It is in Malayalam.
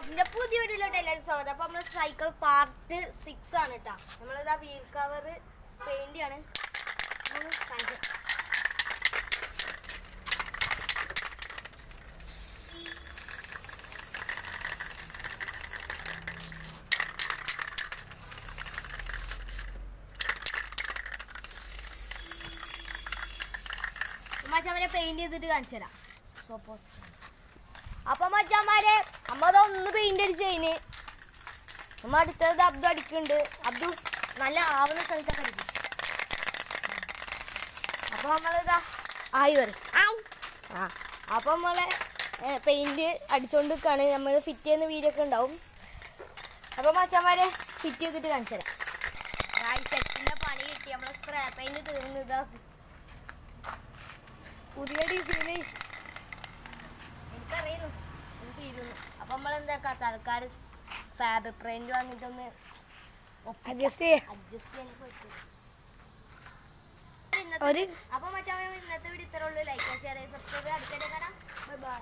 എന്റെ പുതിയ വീട്ടിലോട്ട് എല്ലാവരും സ്വാഗതം. അപ്പൊ നമ്മള് സൈക്കിൾ പാർട്ട് 6 ആണ് കേട്ടാ. നമ്മളിതാ വീൽ കവർ പെയിന്റ് ആണ്. മച്ചാമാരെ പെയിന്റ് ചെയ്തിട്ട് കാണിച്ചു തരാം. സോപ്പോസ് അപ്പൊ മച്ചാമാരെ നമ്മതൊന്ന് പെയിന്റ് അടിച്ച് കഴിഞ്ഞ് നമ്മ അടുത്തത് അബ്ദു അടിക്കുന്നുണ്ട്. അബ്ദു നല്ല ആവുന്ന സ്ഥലത്തൊക്കെ അടിക്കും. അപ്പൊ നമ്മളിതാ ആയി വരും. അപ്പൊ നമ്മളെ പെയിന്റ് അടിച്ചോണ്ട് നിൽക്കാണ്. നമ്മൾ ഫിറ്റ് ചെയ്യുന്ന വീഡിയോ ഒക്കെ ഉണ്ടാവും. അപ്പൊ മച്ചാമാരെ ഫിറ്റ് ചെയ്തിട്ട് കാണിച്ചു തരാം. സെറ്റിന്റെ പണി കിട്ടി. നമ്മളെ സ്പ്രേ പെയിന്റ് തീർന്നു. ഇതാ പുതിയ ഡിസൈന് എനിക്കറിയുന്നു, എനിക്ക് ഇരുന്നു. അപ്പം നമ്മളെന്താ തൽക്കാലം ഫാബ്രിക് പെയിന്റ് വാങ്ങിയിട്ടൊന്ന് അഡ്ജസ്റ്റ് ചെയ്യാൻ പറ്റും. അപ്പം മറ്റേ ഇന്നത്തെ വീഡിയോ ഇത്രേ ഉള്ളൂ. ലൈക്ക് ഷെയർ സബ്സ്ക്രൈബ് അടുത്ത കാണാം. Bye bye.